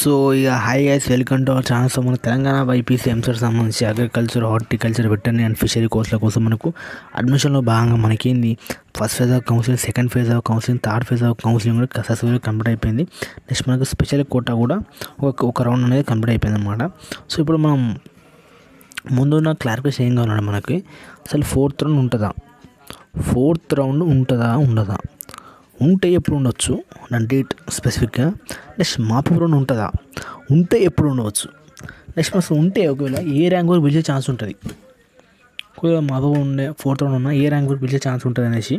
So ఇక hi guys, welcome to our channel. So మన Telangana BiPC EAMCET సంబంధించి agriculture, horticulture, veterinary and fishery కోర్సుల కోసం మనకు అడ్మిషన్లో భాగంగా మనకి first phase of counselling, second phase of counselling, third phase of counselling కూడా సక్సెస్ఫుల్గా కంప్లీట్ అయిపోయింది. నెక్స్ట్ మనకు స్పెషల్ కోటా కూడా ఒక రౌండ్ అనేది కంప్లీట్ అయిపోయింది అనమాట. సో ఇప్పుడు మనం ముందున్న క్లారిఫికేషన్ ఏం కావాలన్నా మనకి అసలు ఫోర్త్ రౌండ్ ఉంటుందా ఉండదా, ఉంటే ఎప్పుడు ఉండొచ్చు దాని డేట్ స్పెసిఫిక్గా. నెక్స్ట్ మాపు రౌండ్ ఉంటుందా, ఉంటే ఎప్పుడు ఉండవచ్చు. నెక్స్ట్ అసలు ఉంటే ఒకవేళ ఏ ర్యాంక్ వరకు పిలిచే ఛాన్స్ ఉంటుంది, ఒకవేళ మాపు ఉండే ఫోర్త్ రౌండ్ ఉన్నా ఏ ర్యాంక్ వరకు పిలిచే ఛాన్స్ ఉంటుంది అనేసి.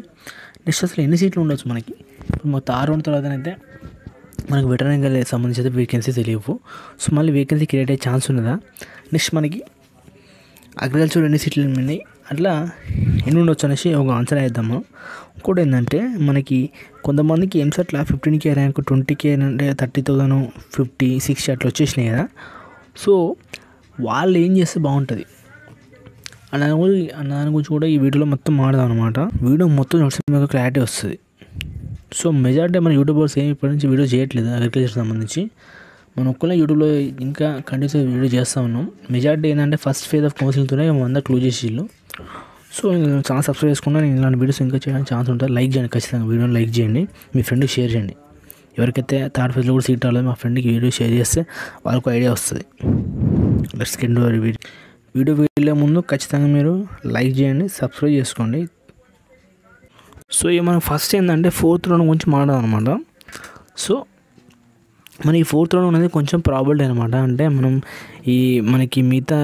నెక్స్ట్ అసలు ఎన్ని సీట్లు ఉండొచ్చు మనకి. ఇప్పుడు థర్డ్ రౌండ్ తర్వాత అయితే మనకి వెటర్నరీ సంబంధించి అయితే వేకెన్సీ తెలియవు. సో మళ్ళీ వేకెన్సీ క్రియేట్ అయ్యే ఛాన్స్ ఉన్నదా. నెక్స్ట్ మనకి అగ్రికల్చర్ ఎన్ని సీట్లు ఉన్నాయి, అట్లా ఎన్ని ఉండొచ్చు అనేసి ఒక ఆన్సర్ వేద్దాము. ఇంకోటి ఏంటంటే మనకి కొంతమందికి ఎంసెట్లో 15K ర్యాంక్, 20K అంటే 30,000, 50, 60 అట్లా వచ్చేసినాయి కదా. సో వాళ్ళు ఏం చేస్తే బాగుంటుంది దాని గురించి కూడా ఈ వీడియోలో మొత్తం మాడదాం అనమాట. వీడియో మొత్తం చూస్తే మీకు క్లారిటీ వస్తుంది. సో మెజారిటీ మన యూట్యూబర్స్ ఏమి ఇప్పటి నుంచి వీడియో చేయట్లేదు అగ్రికల్చర్ సంబంధించి. మనం ఒక్కనే యూట్యూబ్లో ఇంకా కంటిన్యూస్గా వీడియో చేస్తూ ఉన్నాం. మెజారిటీ ఏంటంటే ఫస్ట్ ఫేజ్ ఆఫ్ కౌన్సిలింగ్తోనే అందరూ క్లోజ్ చేసిళ్ళు. సో నేను ఛానల్ సబ్స్క్రైబ్ చేసుకున్నా, నేను ఇలాంటి వీడియోస్ ఇంకా చేయడానికి ఛాన్స్ ఉంటుంది. లైక్ చేయండి, ఖచ్చితంగా వీడియోని లైక్ చేయండి, మీ ఫ్రెండ్కి షేర్ చేయండి. ఎవరికైతే థర్డ్ ఫేజ్లో కూడా సీట్ రాలేదు మా ఫ్రెండ్కి వీడియో షేర్ చేస్తే వాళ్ళకు ఐడియా వస్తుంది. లెట్స్ గెట్ టు వీడియో వెళ్ళే ముందు ఖచ్చితంగా మీరు లైక్ చేయండి, సబ్స్క్రైబ్ చేసుకోండి. సో ఇక మనం ఫస్ట్ ఏంటంటే ఫోర్త్ రౌండ్ గురించి మాట్లాడదాం అనమాట. సో మన ఈ ఫోర్త్ రౌండ్ అనేది కొంచెం ప్రాబిలిటీ అనమాట. అంటే మనకి మిగతా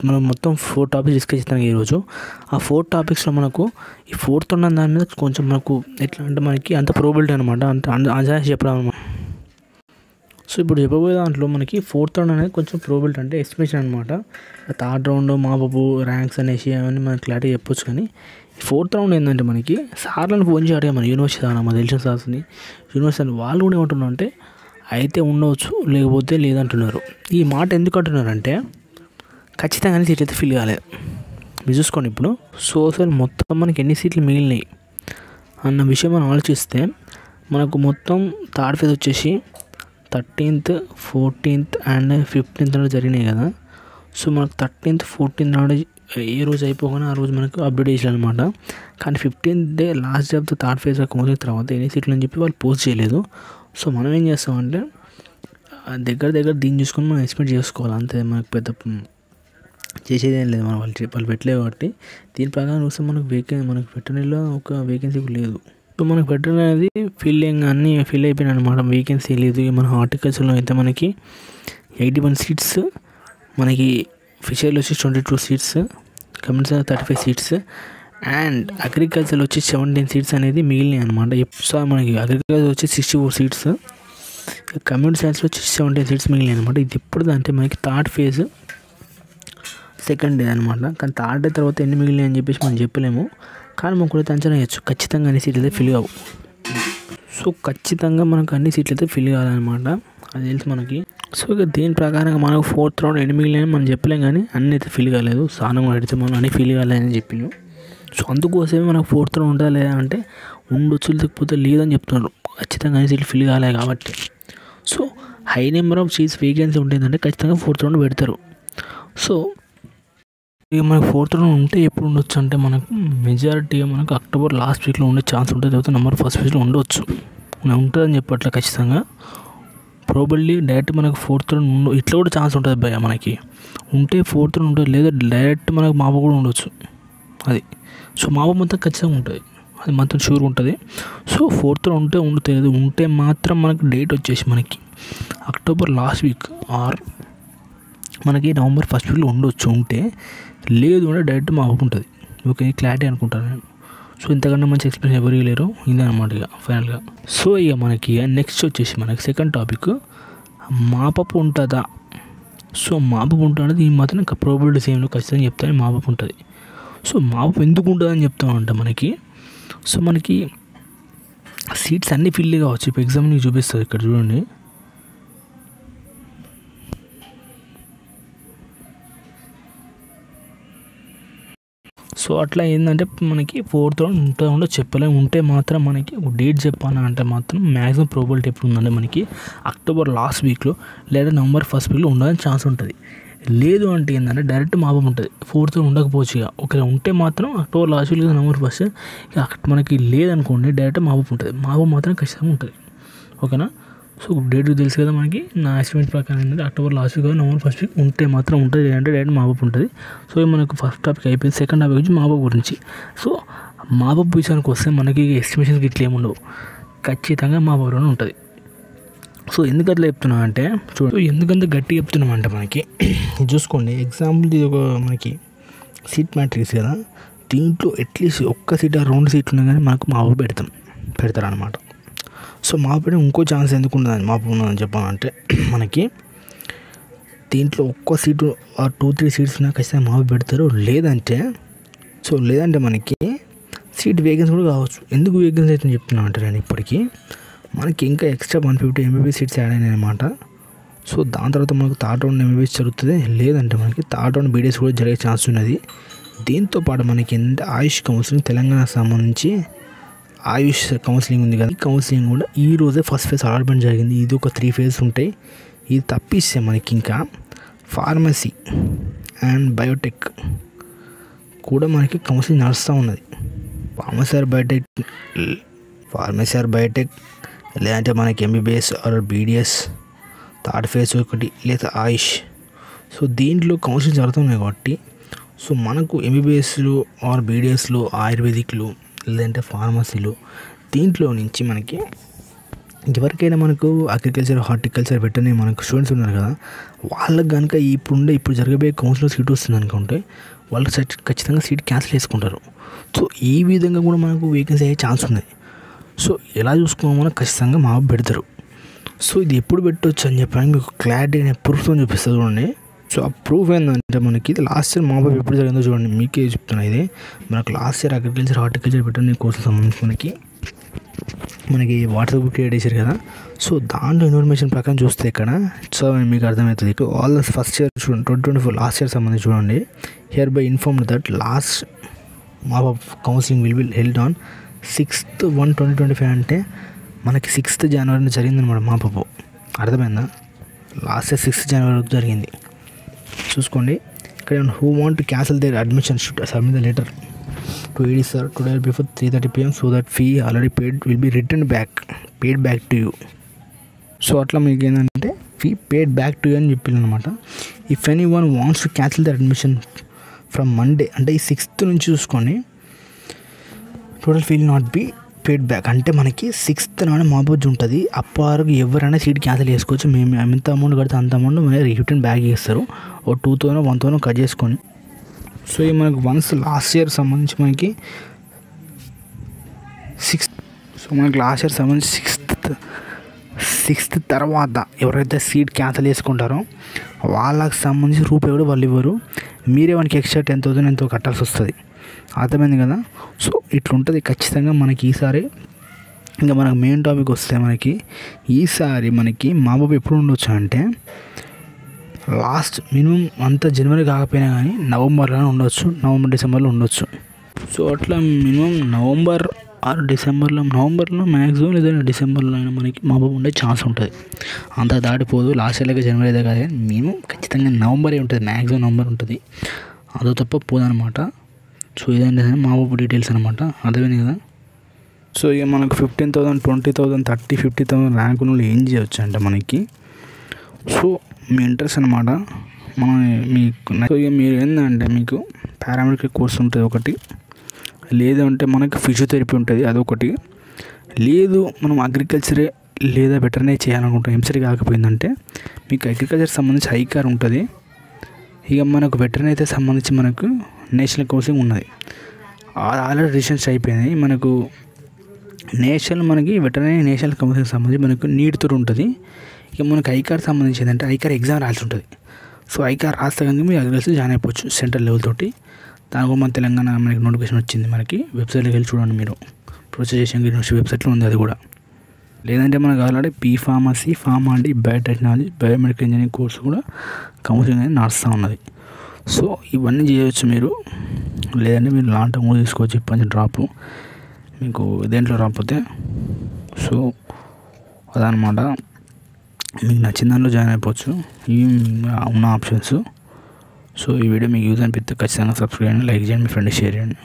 మనం మొత్తం 4 టాపిక్స్ డిస్కస్ చేస్తాం ఈరోజు. ఆ 4 టాపిక్స్లో మనకు ఈ ఫోర్త్ ఉన్న దాని మీద కొంచెం మనకు ఎట్లా అంటే మనకి అంత ప్రాబిలిటీ అనమాట, అంత ఆన్సర్ చెప్పడం అనమాట. సో ఇప్పుడు చెప్పబోయే దాంట్లో మనకి ఫోర్త్ రౌండ్ అనేది కొంచెం ప్రాబిలిటీ అంటే ఎస్టిమేషన్ అనమాట. థర్డ్ రౌండ్ మాబాబు ర్యాంక్స్ అనేసి అవన్నీ మనకి క్లారిటీ చెప్పొచ్చు. కానీ ఫోర్త్ రౌండ్ ఏంటంటే మనకి సార్లను ఫోన్ చేయాలి, మన యూనివర్సిటీ మన తెలిసిన సార్స్ని, యూనివర్సిటీ వాళ్ళు కూడా ఏమంటున్నారు అంటే అయితే ఉండవచ్చు లేకపోతే లేదంటున్నారు. ఈ మాట ఎందుకు అంటున్నారంటే ఖచ్చితంగా సీట్లు అయితే ఫిల్ కాలేదు. మీరు చూసుకోండి ఇప్పుడు. సో అసలు మొత్తం మనకి ఎన్ని సీట్లు మిగిలినాయి అన్న విషయం మనం ఆలోచిస్తే మనకు మొత్తం థర్డ్ ఫేజ్ వచ్చేసి 13th, 14th అండ్ 15th నాడు జరిగినాయి కదా. సో మనకు 13th, 14th నాడు ఏ రోజు అయిపోగానే ఆ రోజు మనకు అప్డేట్ చేసారు అనమాట. కానీ 15th day last day of the third phase counselling తర్వాత ఎన్ని సీట్లు అని చెప్పి వాళ్ళు పోస్ట్ చేయలేదు. సో మనం ఏం చేస్తామంటే దగ్గర దీన్ని చూసుకొని మనం ఎస్టిమేట్ చేసుకోవాలి అంతే. మనకు పెద్ద చేసేది ఏం లేదు, వాళ్ళు పెట్టలేదు కాబట్టి దీని ప్రకారం చూస్తే మనకు వెటర్నరీలో ఒక వేకెన్సీ లేదు. సో మనకు వెటర్నరీ అనేది అన్నీ ఫిల్ అయిపోయినాయి అనమాట, వేకెన్సీ లేదు. మన హార్టికల్చర్లో అయితే మనకి 81 సీట్స్, మనకి ఫిషరీలో వచ్చి 22 సీట్స్, కమ్యూనిటీ 35 సీట్స్ అండ్ అగ్రికల్చర్లో వచ్చి 17 సీట్స్ అనేది మిగిలినాయి అనమాట. సో మనకి అగ్రికల్చర్ వచ్చి 64 సీట్స్, కమ్యూనిటీ సైన్స్లో వచ్చి 17 సీట్స్ మిగిలినాయి అనమాట. ఇది ఎప్పుడు అంటే మనకి థర్డ్ ఫేజ్ సెకండ్ డే అనమాట. కానీ థర్డ్ డే తర్వాత ఎన్ని మిగిలినాయి అని చెప్పేసి మనం చెప్పలేము. కానీ మనకు కూడా అంచనా వేయచ్చు ఖచ్చితంగా అన్ని సీట్లు అయితే ఫిల్ కావు. సో ఖచ్చితంగా మనకు అన్ని సీట్లు అయితే ఫిల్ కావాలన్నమాట, అది తెలుసు మనకి. సో ఇక దీని ప్రకారంగా మనకు ఫోర్త్ రౌండ్ ఎన్ని మిగిలినాయని మనం చెప్పలేం, కానీ అన్నీ అయితే ఫిల్ కాలేదు. సానం కూడా అడిగితే మనం అన్నీ ఫిల్ కాలేదని చెప్పినాం. సో అందుకోసమే మనకు ఫోర్త్ రౌండ్ ఉంటుందా లేదా అంటే ఉండొచ్చు లేకపోతే లేదని చెప్తున్నారు. ఖచ్చితంగా అన్ని సీట్లు ఫిల్ కాలేదు కాబట్టి. So high number of seats vacancy ఉంటుందంటే ఖచ్చితంగా ఫోర్త్ రౌండ్ పెడతారు. సో ఇక మనకు ఫోర్త్ రౌండ్ ఉంటే ఎప్పుడు ఉండొచ్చు అంటే మనకు మెజారిటీగా మనకు అక్టోబర్ లాస్ట్ వీక్లో ఉండే ఛాన్స్ ఉంటుంది, లేకపోతే నెంబర్ ఫస్ట్ ఫేజ్లో ఉండవచ్చు, ఉంటుందని చెప్పట్లే. ఖచ్చితంగా ప్రాబబ్లీ డైరెక్ట్ మనకు ఫోర్త్ రౌండ్ ఇట్లా కూడా ఛాన్స్ ఉంటుంది భయ మనకి. ఉంటే ఫోర్త్ రౌండ్ ఉంటుంది, లేదా డైరెక్ట్ మనకు మాప కూడా ఉండొచ్చు అది. సో మాప మొత్తం ఖచ్చితంగా ఉంటుంది, అది మొత్తం షూర్ ఉంటుంది. సో ఫోర్త్ రౌండ్ తెలియదు. ఉంటే మాత్రం మనకు డేట్ వచ్చేసి మనకి అక్టోబర్ లాస్ట్ వీక్ ఆర్ మనకి నవంబర్ ఫస్ట్ వీక్లో ఉండొచ్చు. ఉంటే లేదు అంటే డైరెక్ట్ మాపు ఉంటుంది. ఓకే, క్లారిటీ అనుకుంటాను నేను. సో ఇంతకన్నా మంచి ఎక్స్ప్లెయిన్ ఎవరికి లేరు, ఇదనమాట ఇక ఫైనల్గా. సో ఇక మనకి నెక్స్ట్ వచ్చేసి మనకి సెకండ్ టాపిక్ మాపపు ఉంటుందా. సో మాపపు ఉంటుంది ఈ మాత్రం ప్రాబిలిటీ సేమ్లో ఖచ్చితంగా చెప్తాను మాపపు ఉంటుంది. సో మాపపు ఎందుకు ఉంటుందని చెప్తామంటే మనకి సో మనకి సీట్స్ అన్నీ ఫిల్ కావచ్చు. ఇప్పుడు ఎగ్జామ్ నీకు చూపిస్తుంది ఇక్కడ చూడండి. సో సో అట్లా ఏంటంటే మనకి 4th రౌండ్ ఉంటుందో చెప్పలేము. ఉంటే మాత్రం మనకి ఒక డేట్ చెప్పాను అంటే మాత్రం మ్యాక్సిమం ప్రోబబిలిటీ ఎప్పుడు ఉందంటే మనకి అక్టోబర్ లాస్ట్ వీక్లో లేదా నవంబర్ ఫస్ట్ వీక్లో ఉండాలని ఛాన్స్ ఉంటుంది. లేదు అంటే ఏంటంటే డైరెక్ట్ మాపం ఉంటుంది. 4th ఉండకపోవచ్చు. ఇక ఒకవేళ ఉంటే మాత్రం October last week November first. ఇక మనకి లేదనుకోండి డైరెక్ట్ మాపం ఉంటుంది. మాపం మాత్రం ఖచ్చితంగా ఉంటుంది. ఓకేనా. సో డేట్ తెలుసు కదా మనకి. నా ఎస్టిమేట్ ప్రకారం ఏంటంటే October last week November first week ఉంటే మాత్రం ఉంటుంది, లేదంటే డైరెక్ట్ మాపప్ ఉంటుంది. సో మనకు ఫస్ట్ టాపిక్ అయిపోయింది. సెకండ్ టాపిక్ వచ్చి మాపప్ గురించి. సో మాపప్ విషయానికి వస్తే మనకి ఎస్టిమేషన్స్ ఇట్లా ఏమి ఉండవు, ఖచ్చితంగా మాపప్లోనే ఉంటుంది. సో ఎందుకు అట్లా చెప్తున్నా అంటే చూడండి, ఎందుకంత గట్టి చెప్తున్నామంటే మనకి చూసుకోండి. ఎగ్జాంపుల్ ఇది ఒక మనకి సీట్ మ్యాట్రిక్స్ కదా, దీంట్లో అట్లీస్ట్ ఒక్క సీట్ 2 సీట్లు ఉన్నాయి కానీ మనకు మాపప్ పెడతారనమాట. సో మాపడి ఇంకో ఛాన్స్ ఎందుకు ఉండదని మాపు ఉన్నదని చెప్పాలంటే మనకి దీంట్లో ఒక్క సీటు 2-3 సీట్స్ ఉన్నా ఖచ్చితంగా మాపు పెడతారు. లేదంటే మనకి సీట్ వేకెన్సీ కూడా కావచ్చు. ఎందుకు వేకెన్సీ అయితే చెప్తున్నా అంటే నేను ఇప్పటికీ మనకి ఇంకా ఎక్స్ట్రా 150 MBBS సీట్స్ యాడ్ అయినాయి అనమాట. సో దాని తర్వాత మనకు థర్డ్ రౌండ్ MBBS జరుగుతుంది. లేదంటే మనకి థర్డ్ రౌండ్ BDS కూడా జరిగే ఛాన్స్ ఉన్నది. దీంతో పాటు మనకి ఏంటంటే ఆయుష్ కౌన్సిలింగ్ తెలంగాణకు సంబంధించి ఆయుష్ కౌన్సిలింగ్ ఉంది కదా, ఈ కౌన్సిలింగ్ కూడా ఈ రోజే ఫస్ట్ ఫేజ్ అలాట్మెంట్ జరిగింది. ఇది ఒక 3 ఫేజెస్ ఉంటాయి. ఇది తప్పిస్తే మనకి ఇంకా ఫార్మసీ అండ్ బయోటెక్ కూడా మనకి కౌన్సిలింగ్ నడుస్తూ ఉన్నది. ఫార్మసీ ఆర్ బయోటెక్ లేదంటే మనకి MBBS or BDS third phase ఒకటి, లేదా ఆయుష్. సో దీంట్లో కౌన్సిలింగ్ జరుగుతున్నాయి కాబట్టి సో మనకు MBBSలో ఆర్ BDSలో ఆయుర్వేదిక్లో లేదంటే ఫార్మసీలో దీంట్లో నుంచి మనకి ఎవరికైనా మనకు అగ్రికల్చర్, హార్టికల్చర్, వెటర్నరీ మనకు స్టూడెంట్స్ ఉన్నారు కదా, వాళ్ళకి కనుక ఇప్పుడు జరగబోయే కౌన్సిల్లో సీట్ వస్తుంది అనుకుంటే వాళ్ళు ఖచ్చితంగా సీట్ క్యాన్సిల్ చేసుకుంటారు. సో ఈ విధంగా కూడా మనకు వేకెన్సీ అయ్యే ఛాన్స్ ఉంది. సో ఎలా చూసుకోమో ఖచ్చితంగా మాపప్ పెడతారు. సో ఇది ఎప్పుడు పెట్టవచ్చు అని చెప్పడానికి మీకు క్లారిటీ అనే ప్రూఫ్తో చూపిస్తుంది చూడండి. సో ఆ ప్రూఫ్ ఏంటంటే మనకి ఇది లాస్ట్ ఇయర్ మాపప్ ఎప్పుడు జరిగిందో చూడండి, మీకే చెప్తున్నా. ఇది మనకు last year agriculture, horticulture, veterinary course సంబంధించి మనకి వాట్సాప్ గ్రూప్ క్రియేట్ చేశారు కదా. సో దాంట్లో ఇన్ఫర్మేషన్ ప్రకారం చూస్తే ఇక్కడ సో మీకు అర్థమవుతుంది. ఆల్ ద ఫస్ట్ ఇయర్ చూడండి 2024 లాస్ట్ ఇయర్ సంబంధించి చూడండి. Here by informed that last mop up counselling will be held on 6th 1/2025 అంటే మనకి 6th జనవరి జరిగిందనమాట మాపప్. అర్థమైందా? లాస్ట్ ఇయర్ 6th జనవరి వరకు జరిగింది. చూసుకోండి ఇక్కడ who want to cancel their admission should submit the letter to ED sir today before 3:30 PM so that fee already paid will be paid back to you. So అట్లా మీకు ఏంటంటే fee paid back to you అని చెప్పారనమాట. If any one wants to cancel the admission from Monday అంటే ఈ 6th నుంచి చూసుకొని total fee not be paid back అంటే మనకి 6th నాడు మాపప్ ఉంటుంది. అప్పటివరకు ఎవరైనా సీట్ క్యాన్సిల్ చేసుకోవచ్చు. మేము ఎంత అమౌంట్ కడితే అంత అమౌంట్ మన రిటర్న్ బ్యాక్ చేస్తారు. ఓ 2,000 1,000 కట్ చేసుకొని. సో ఇది మనకు వన్స్ లాస్ట్ ఇయర్ సంబంధించి మనకి 6th సో మనకి లాస్ట్ ఇయర్ సంబంధించి 6th తర్వాత ఎవరైతే సీట్ క్యాన్సిల్ చేసుకుంటారో వాళ్ళకి సంబంధించి రూపాయి కూడా వాళ్ళు ఇవ్వరు. మీరే మనకి ఎక్స్ట్రా 10,000 ఎంతో కట్టాల్సి వస్తుంది. అర్థమైంది కదా. సో ఇట్లుంటుంది ఖచ్చితంగా మనకి ఈసారి. ఇంకా మనకు మెయిన్ టాపిక్ వస్తే మనకి ఈసారి మనకి మాపప్ ఎప్పుడు ఉండొచ్చు అంటే లాస్ట్ మినిమం అంత జనవరి కాకపోయినా కానీ నవంబర్లో ఉండొచ్చు, డిసెంబర్లో ఉండొచ్చు. సో అట్లా మినిమం నవంబర్ ఆర్ డిసెంబర్లో మ్యాక్సిమం లేదంటే డిసెంబర్లో అయినా మనకి మాపప్ ఉండే ఛాన్స్ ఉంటుంది. అంత దాటిపోదు. లాస్ట్ ఇయర్లో జనవరి అయితే కాదు, మినిమం ఖచ్చితంగా నవంబరే ఉంటుంది. మ్యాక్సిమం నవంబర్ ఉంటుంది. అదో తప్ప పోదనమాట. సో ఇదంటే మాపప్ డీటెయిల్స్ అనమాట. అర్థమైంది కదా. సో ఇక మనకు 15,000, 20,000, 30,000, 50,000 ర్యాంక్ ఉన్న ఏం చేయొచ్చు అంటే మనకి సో మీ ఇంట్రెస్ట్ అనమాట. మన మీకు ఇక మీరు ఏంటంటే మీకు పారామెడికల్ కోర్స్ ఉంటుంది ఒకటి, లేదు అంటే మనకి ఫిజియోథెరపీ ఉంటుంది అదొకటి, లేదు మనం అగ్రికల్చరే లేదా వెటర్నరీ చేయాలనుకుంటాం. ఎంసెట్ కాకపోయిందంటే మీకు అగ్రికల్చర్ సంబంధించి ఐకార్ ఉంటుంది. ఇక మనకు వెటర్నరీ అయితే సంబంధించి మనకు నేషనల్ కౌన్సిలింగ్ ఉన్నది. ఆల్రెడీ రిజిస్ట్రేషన్ అయిపోయినాయి. మనకు మనకి వెటర్నరీ నేషనల్ కౌన్సిలింగ్ సంబంధించి మనకు నీట్తో ఉంటుంది. ఇక మనకు ఐకార్ సంబంధించి ఏంటంటే ఐకార్ ఎగ్జామ్ రాల్సి ఉంటుంది. సో ఐకార్ రాస్తే కనుక మీరు అగ్రికల్చర్ జాయిన్ అయిపోవచ్చు సెంట్రల్ లెవెల్ తోటి. దానికి మన తెలంగాణ మనకి నోటిఫికేషన్ వచ్చింది. మనకి వెబ్సైట్లోకి వెళ్ళి చూడండి మీరు. ప్రొసెస్ యూనివర్సిటీ వెబ్సైట్లో ఉంది అది కూడా. లేదంటే మనకు already P pharmacy, PharmD, biotechnology, biomedical engineering course కూడా కౌన్సిలింగ్ అనేది నడుస్తూ ఉన్నది. సో ఇవన్నీ చేయవచ్చు మీరు. లేదంటే మీరు లాంగ్ టర్మ్ కూడా తీసుకోవచ్చు ఇప్పటి నుంచి డ్రాప్ మీకు దేంట్లో రాకపోతే. సో అదనమాట, మీకు నచ్చిన దాంట్లో జాయిన్ అయిపోవచ్చు. ఇవి ఉన్న ఆప్షన్స్. సో ఈ వీడియో మీకు యూజ్ అనిపిస్తే ఖచ్చితంగా సబ్స్క్రైబ్ చేయండి, లైక్ చేయండి, మీ ఫ్రెండ్కి షేర్ చేయండి.